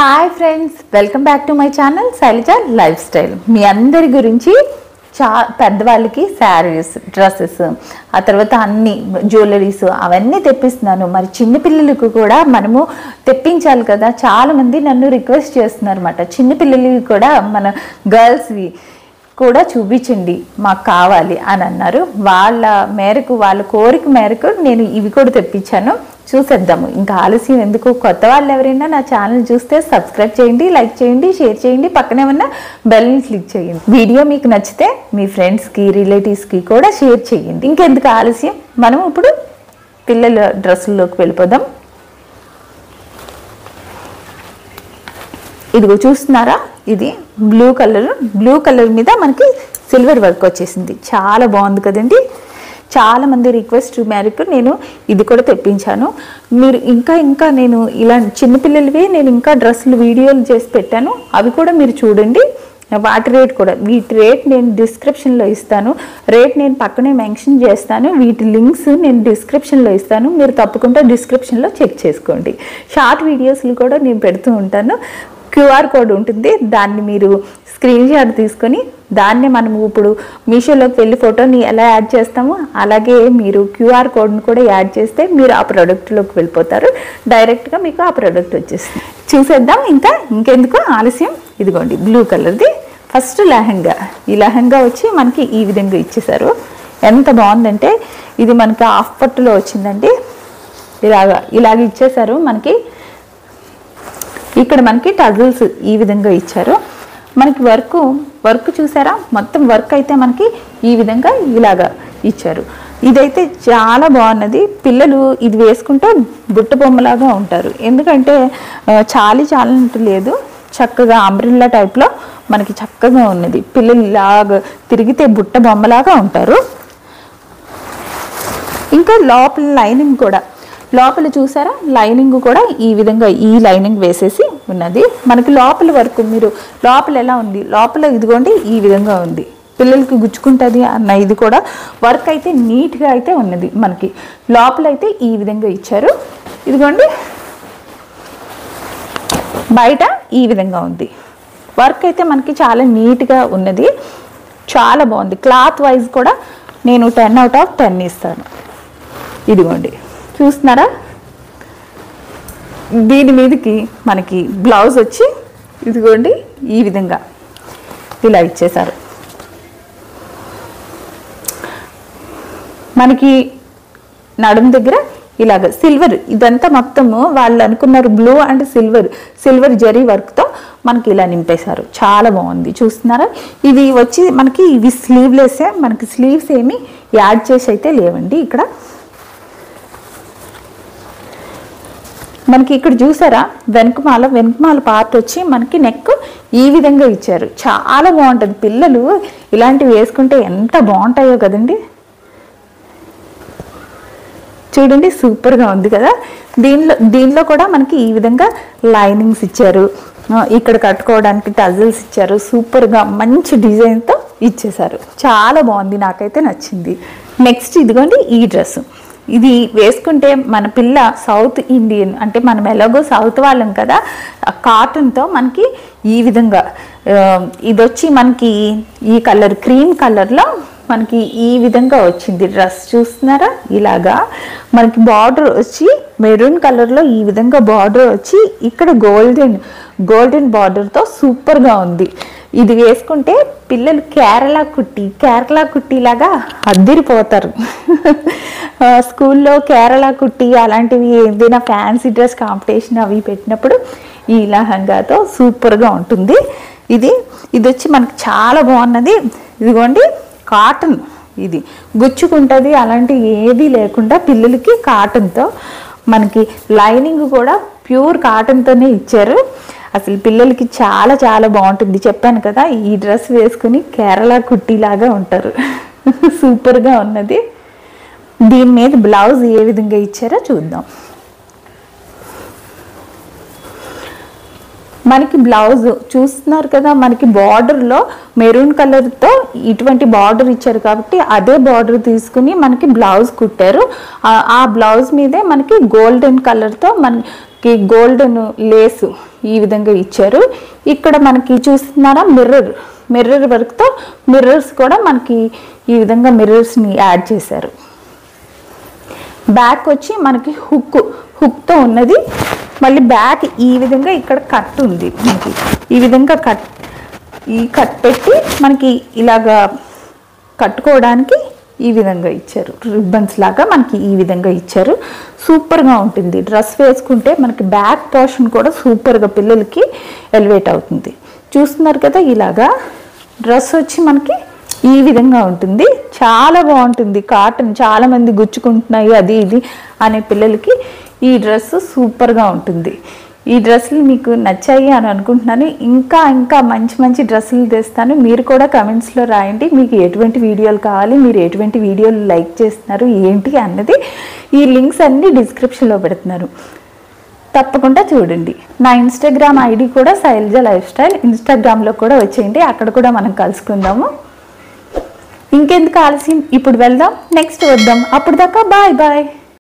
Hi friends, welcome back to my channel Shailaja lifestyle. మీ అందరి గురించి పెద్దవాళ్ళకి శారీస్, డ్రెస్సెస్, ఆ తర్వాత అన్ని జ్యువెలరీస్ అవన్నీ తెప్పిస్తున్నాను. మరి చిన్నపిల్లలకు కూడా మనము తెప్పించాలి కదా. చాలామంది నన్ను రిక్వెస్ట్ చేస్తున్నారు అన్నమాట. చిన్నపిల్లలకి కూడా మన గర్ల్స్వి కూడా చూపించండి, మాకు కావాలి అని అన్నారు. వాళ్ళ మేరకు, వాళ్ళ కోరిక మేరకు నేను ఇవి కూడా తెప్పించాను. చూసేద్దాము, ఇంకా ఆలస్యం ఎందుకు. కొత్త వాళ్ళు ఎవరైనా నా ఛానల్ చూస్తే సబ్స్క్రైబ్ చేయండి, లైక్ చేయండి, షేర్ చేయండి, పక్కనే ఉన్న బెల్ని క్లిక్ చేయండి. వీడియో మీకు నచ్చితే మీ ఫ్రెండ్స్కి, రిలేటివ్స్కి కూడా షేర్ చేయండి. ఇంకెందుకు ఆలస్యం, మనం ఇప్పుడు పిల్లల డ్రెస్సుల్లోకి వెళ్ళిపోదాం. ఇదిగో చూస్తున్నారా, ఇది బ్లూ కలర్ మీద మనకి సిల్వర్ వర్క్ వచ్చేసింది. చాలా బాగుంది కదండి. చాలామంది రిక్వెస్ట్ మేరకు నేను ఇది కూడా తెప్పించాను. మీరు ఇంకా నేను ఇలా చిన్నపిల్లలవి నేను ఇంకా డ్రెస్సులు వీడియోలు చేసి పెట్టాను, అవి కూడా మీరు చూడండి. వాటి రేట్ కూడా, వీటి రేట్ నేను డిస్క్రిప్షన్లో ఇస్తాను. రేట్ నేను పక్కనే మెన్షన్ చేస్తాను. వీటి లింక్స్ నేను డిస్క్రిప్షన్లో ఇస్తాను. మీరు తప్పకుండా డిస్క్రిప్షన్లో చెక్ చేసుకోండి. షార్ట్ వీడియోస్లు కూడా నేను పెడుతూ ఉంటాను. QR కోడ్ ఉంటుంది, దాన్ని మీరు స్క్రీన్ షాట్ తీసుకొని దాన్ని మనము ఇప్పుడు మీషోలోకి వెళ్ళి ఫోటోని ఎలా యాడ్ చేస్తామో అలాగే మీరు QR కోడ్ని కూడా యాడ్ చేస్తే మీరు ఆ ప్రోడక్ట్లోకి వెళ్ళిపోతారు. డైరెక్ట్గా మీకు ఆ ప్రోడక్ట్ వచ్చేస్తుంది. చూసేద్దాం, ఇంకెందుకు ఆలస్యం. ఇదిగోండి బ్లూ కలర్ది ఫస్ట్ లెహంగా. ఈ లెహంగా వచ్చి మనకి ఈ విధంగా ఇచ్చేసారు. ఎంత బాగుందంటే ఇది మనకి హాఫ్ పట్టులో వచ్చిందండి. ఇలాగ ఇచ్చేసారు. మనకి ఇక్కడ మనకి టజిల్స్ ఈ విధంగా ఇచ్చారు. మనకి వర్క్ చూసారా, మొత్తం వర్క్ అయితే మనకి ఈ విధంగా ఇలాగా ఇచ్చారు. ఇదైతే చాలా బాగున్నది. పిల్లలు ఇది వేసుకుంటే బుట్ట బొమ్మలాగా ఉంటారు. ఎందుకంటే చాలంటూ లేదు, చక్కగా అంబ్రెల్లా టైప్లో మనకి చక్కగా ఉన్నది. పిల్లలు ఇలాగ తిరిగితే బుట్ట బొమ్మలాగా ఉంటారు. ఇంకా లోపల లైనింగ్ కూడా, లోపల చూసారా లైనింగ్ కూడా ఈ విధంగా ఈ లైనింగ్ వేసేసి ఉన్నది. మనకి లోపల వరకు మీరు లోపల ఎలా ఉంది, లోపల ఇదిగోండి ఈ విధంగా ఉంది. పిల్లలకి గుచ్చుకుంటుంది అన్న ఇది కూడా వర్క్ అయితే నీట్గా అయితే ఉన్నది. మనకి లోపల అయితే ఈ విధంగా ఇచ్చారు. ఇదిగోండి బయట ఈ విధంగా ఉంది. వర్క్ అయితే మనకి చాలా నీట్గా ఉన్నది, చాలా బాగుంది. క్లాత్ వైజ్ కూడా నేను 10/10 ఇస్తాను. ఇదిగోండి చూస్తున్నారా, దీని మీదకి మనకి బ్లౌజ్ వచ్చి ఇదిగోండి ఈ విధంగా ఇలా ఇచ్చేసారు. మనకి నడుం దగ్గర ఇలాగ సిల్వర్, ఇదంతా మొత్తము వాళ్ళు అనుకున్నారు బ్లూ అండ్ సిల్వర్ జరీ వర్క్తో మనకి ఇలా నింపేశారు. చాలా బాగుంది. చూస్తున్నారా, ఇది వచ్చి మనకి ఇవి స్లీవ్లెస్సే. మనకి స్లీవ్స్ ఏమి యాడ్ చేసి అయితే లేవండి. ఇక్కడ మనకి ఇక్కడ చూసారా వెనుకమాల పార్ట్ వచ్చి మనకి నెక్ ఈ విధంగా ఇచ్చారు. చాలా బాగుంటుంది. పిల్లలు ఇలాంటివి వేసుకుంటే ఎంత బాగుంటాయో కదండి. చూడండి సూపర్గా ఉంది కదా. దీనిలో కూడా మనకి ఈ విధంగా లైనింగ్స్ ఇచ్చారు. ఇక్కడ కట్టుకోవడానికి టజిల్స్ ఇచ్చారు. సూపర్గా మంచి డిజైన్తో ఇచ్చేసారు. చాలా బాగుంది, నాకైతే నచ్చింది. నెక్స్ట్ ఇదిగోండి ఈ డ్రెస్. ఇది వేసుకుంటే మన పిల్ల సౌత్ ఇండియన్, అంటే మనం ఎలాగో సౌత్ వాళ్ళం కదా. కాటన్తో మనకి ఈ విధంగా ఇది వచ్చి మనకి ఈ కలర్ క్రీమ్ కలర్లో మనకి ఈ విధంగా వచ్చింది డ్రెస్. చూస్తున్నారా, ఇలాగా మనకి బార్డర్ వచ్చి మెరూన్ కలర్లో ఈ విధంగా బార్డర్ వచ్చి ఇక్కడ గోల్డెన్ బార్డర్తో సూపర్గా ఉంది. ఇది వేసుకుంటే పిల్లలు కేరళ కుట్టిలాగా అద్దిరిపోతారు. స్కూల్లో కేరళ కుట్టి అలాంటివి ఏదైనా ఫ్యాన్సీ డ్రెస్ కాంపిటీషన్ అవి పెట్టినప్పుడు ఈ లెహంగాతో సూపర్గా ఉంటుంది. ఇది వచ్చి మనకి చాలా బాగున్నది. ఇదిగోండి కాటన్, ఇది గుచ్చుకుంటుంది అలాంటి ఏది లేకుండా పిల్లలకి కాటన్తో, మనకి లైనింగ్ కూడా ప్యూర్ కాటన్తోనే ఇచ్చారు. అసలు పిల్లలకి చాలా బాగుంటుంది. చెప్పాను కదా, ఈ డ్రెస్ వేసుకుని కేరళ కుట్టిలాగా ఉంటారు. సూపర్గా ఉన్నది. దీని మీద బ్లౌజ్ ఏ విధంగా ఇచ్చారో చూద్దాం. మనకి బ్లౌజ్ చూస్తున్నారు కదా, మనకి బార్డర్లో మెరూన్ కలర్తో ఇటువంటి బార్డర్ ఇచ్చారు కాబట్టి అదే బార్డర్ తీసుకుని మనకి బ్లౌజ్ కుట్టారు. ఆ బ్లౌజ్ మీదే మనకి గోల్డెన్ కలర్తో మనకి గోల్డెన్ లేసు ఈ విధంగా ఇచ్చారు. ఇక్కడ మనకి చూస్తున్నారా మిర్రర్ వర్క్తో మిర్రర్స్ కూడా మనకి ఈ విధంగా మిర్రర్స్ని యాడ్ చేశారు. బ్యాక్ వచ్చి మనకి హుక్తో ఉన్నది. మళ్ళీ బ్యాక్ ఈ విధంగా ఇక్కడ కట్ ఉంది మనకి. ఈ విధంగా కట్ పెట్టి మనకి ఇలాగా కట్టుకోవడానికి ఈ విధంగా ఇచ్చారు. రిబ్బన్స్ లాగా మనకి ఈ విధంగా ఇచ్చారు. సూపర్గా ఉంటుంది. డ్రెస్ వేసుకుంటే మనకి బ్యాక్ పోర్షన్ కూడా సూపర్గా పిల్లలకి ఎలివేట్ అవుతుంది. చూస్తున్నారు కదా, ఇలాగా డ్రెస్ వచ్చి మనకి ఈ విధంగా ఉంటుంది. చాలా బాగుంటుంది. కాటన్ చాలా మంది గుచ్చుకుంటున్నాయి అది ఇది అనే పిల్లలకి ఈ డ్రెస్ సూపర్గా ఉంటుంది. ఈ డ్రెస్సులు మీకు నచ్చాయి అని అనుకుంటున్నాను. ఇంకా మంచి మంచి డ్రెస్సులు తెస్తాను. మీరు కూడా కమెంట్స్లో రాయండి మీకు ఎటువంటి వీడియోలు కావాలి, మీరు ఎటువంటి వీడియోలు లైక్ చేస్తున్నారు ఏంటి అన్నది. ఈ లింక్స్ అన్నీ డిస్క్రిప్షన్లో పెడుతున్నారు, తప్పకుండా చూడండి. నా ఇన్స్టాగ్రామ్ ఐడి కూడా శైలజ లైఫ్ స్టైల్. ఇన్స్టాగ్రామ్లో కూడా వచ్చేయండి, అక్కడ కూడా మనం కలుసుకుందాము. ఇంకెందుకు ఆలస్యం, ఇప్పుడు వెళ్దాం, నెక్స్ట్ వద్దాం. అప్పుడు దాకా బాయ్ బాయ్.